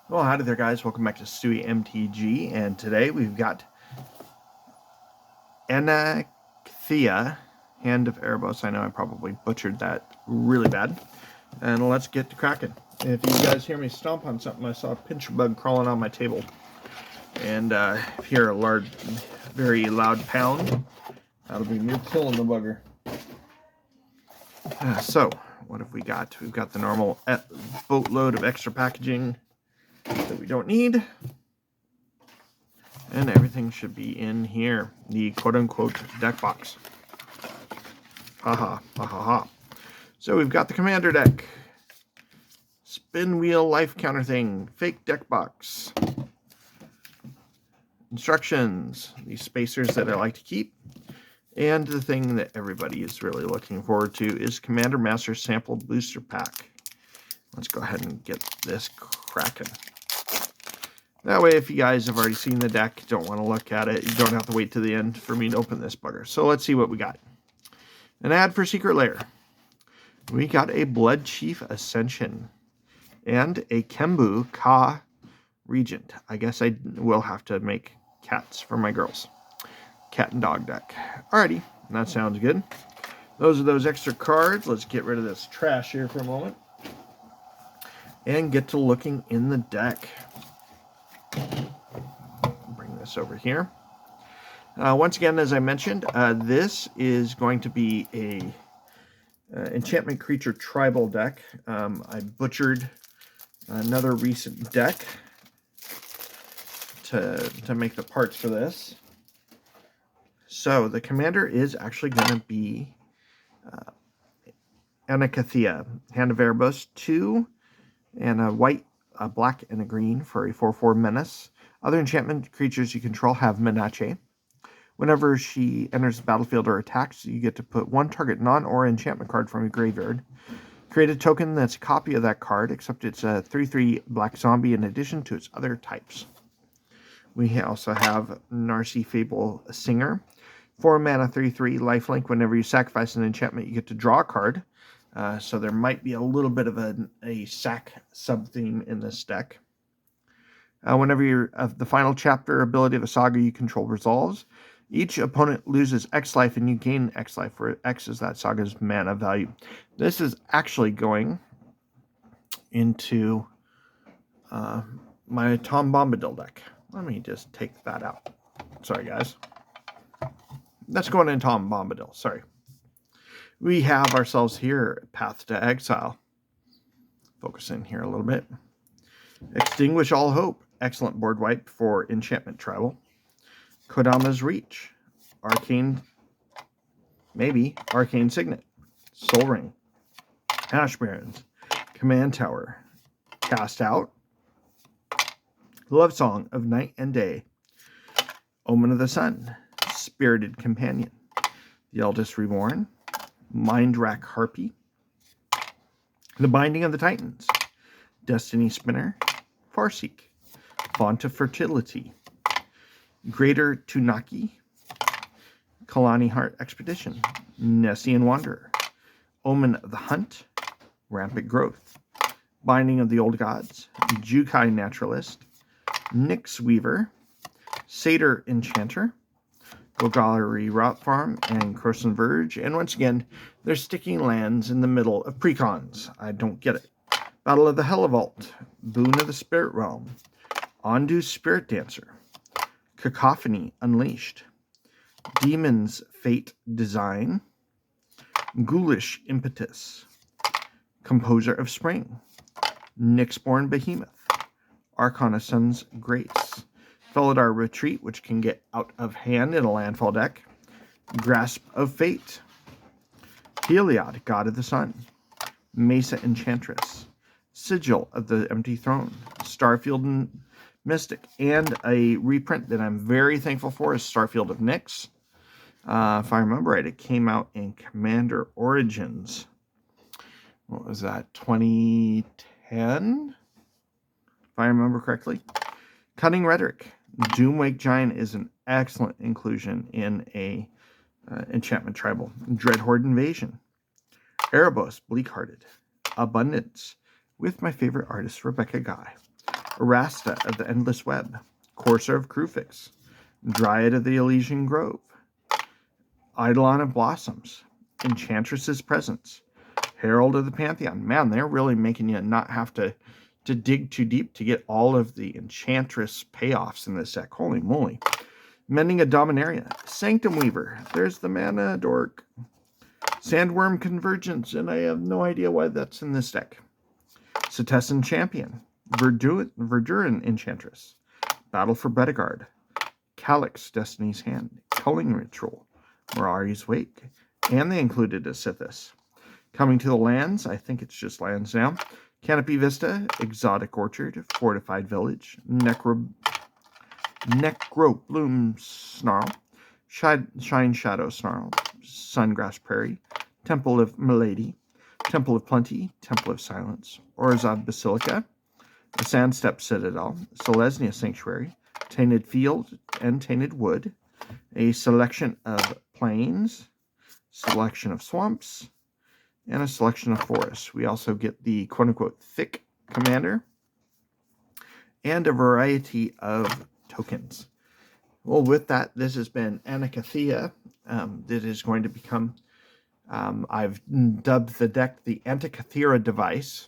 Well, howdy there, guys. Welcome back to Stewie MTG, and today we've got Anathea, Hand of Erebos. I know I probably butchered that really bad. And let's get to cracking. If you guys hear me stomp on something, I saw a pincher bug crawling on my table. And hear a large, very loud pound, that'll be me killing the bugger. So, what have we got? We've got the normal boatload of extra packaging that we don't need. And everything should be in here. The quote-unquote deck box. Haha, ha ha ha. So we've got the commander deck. Spin wheel life counter thing. Fake deck box. Instructions. These spacers that I like to keep. And the thing that everybody is really looking forward to is Commander Master Sample Booster Pack. Let's go ahead and get this cracking. That way, if you guys have already seen the deck, don't want to look at it, you don't have to wait to the end for me to open this bugger. So let's see what we got. An ad for Secret Lair. We got a Blood Chief Ascension and a Kembu Ka Regent. I guess I will have to make cats for my girls. Cat and dog deck. Alrighty, that sounds good. Those are those extra cards. Let's get rid of this trash here for a moment and get to looking in the deck. Bring this over here. Once again, as I mentioned, this is going to be a enchantment creature tribal deck. I butchered another recent deck to make the parts for this. So the commander is actually going to be Anathea, Hand of Erebos, 2 and a white, a black, and a green for a 4/4 menace. Other enchantment creatures you control have Menace. Whenever she enters the battlefield or attacks, you get to put one target non-aura enchantment card from your graveyard. Create a token that's a copy of that card, except it's a 3/3 black zombie in addition to its other types. We also have Narcy Fable Singer. 4 mana, 3/3 lifelink. Whenever you sacrifice an enchantment, you get to draw a card. So there might be a little bit of a sack sub-theme in this deck. Whenever the final chapter ability of a saga you control resolves, each opponent loses X life and you gain X life, where X is that saga's mana value. This is actually going into my Tom Bombadil deck. Let me just take that out. Sorry, guys. That's going in Tom Bombadil. Sorry. We have ourselves here Path to Exile. Focus in here a little bit. Extinguish All Hope. Excellent board wipe for Enchantment Tribal. Kodama's Reach. Arcane, maybe, Arcane Signet. Soul Ring. Ash Barrens. Command Tower. Cast Out. Love Song of Night and Day. Omen of the Sun. Spirited Companion. The Eldest Reborn. Mind Rack Harpy. The Binding of the Titans. Destiny Spinner. Farseek. Font of Fertility. Greater Tunaki. Kalani Heart Expedition. Nessian Wanderer. Omen of the Hunt. Rampant Growth. Binding of the Old Gods. Jukai Naturalist. Nyx Weaver. Satyr Enchanter. Golgari Rot Farm and Croson Verge. And once again, they're sticking lands in the middle of precons. I don't get it. Battle of the Hellevault. Boon of the Spirit Realm. Ondu Spirit Dancer. Cacophony Unleashed. Demon's Fate Design. Ghoulish Impetus. Composer of Spring. Nyxborn Behemoth. Arcana Sun's Grace. Felidar Retreat, which can get out of hand in a landfall deck. Grasp of Fate. Heliod, God of the Sun. Mesa Enchantress. Sigil of the Empty Throne. Starfield Mystic. And a reprint that I'm very thankful for is Starfield of Nyx. If I remember right, it came out in Commander Origins. What was that? 2010? If I remember correctly. Cunning Rhetoric. Doomwake Giant is an excellent inclusion in a enchantment tribal. Dreadhorde Invasion. Erebos, Bleakhearted. Abundance, with my favorite artist, Rebecca Guy. Erasta of the Endless Web, Courser of Crufix, Dryad of the Elysian Grove, Eidolon of Blossoms, Enchantress's Presence, Herald of the Pantheon. Man, they're really making you not have to dig too deep to get all of the Enchantress payoffs in this deck. Holy moly. Mending a Dominaria, Sanctum Weaver. There's the mana dork. Sandworm Convergence, and I have no idea why that's in this deck. Setessan Champion, Verduran Enchantress, Battle for Bedegard, Calyx, Destiny's Hand, Culling Ritual, Mirari's Wake, and they included a Sithis. Coming to the lands, I think it's just lands now. Canopy Vista, Exotic Orchard, Fortified Village, Necrobloom Snarl, Shine Shadow Snarl, Sungrass Prairie, Temple of Milady, Temple of Plenty, Temple of Silence, Orzhov Basilica, the Sandstep Citadel, Selesnya Sanctuary, Tainted Field and Tainted Wood, a selection of plains, selection of swamps, and a selection of forests. We also get the quote-unquote thick commander and a variety of tokens. Well, with that, this has been Antikythera. That is going to become, I've dubbed the deck the Antikythera device.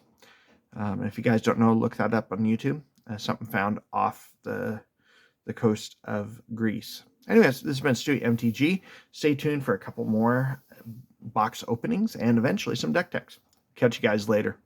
If you guys don't know, look that up on YouTube. Something found off the coast of Greece. Anyways, this has been Stewie MTG. Stay tuned for a couple more box openings and eventually some deck techs. Catch you guys later.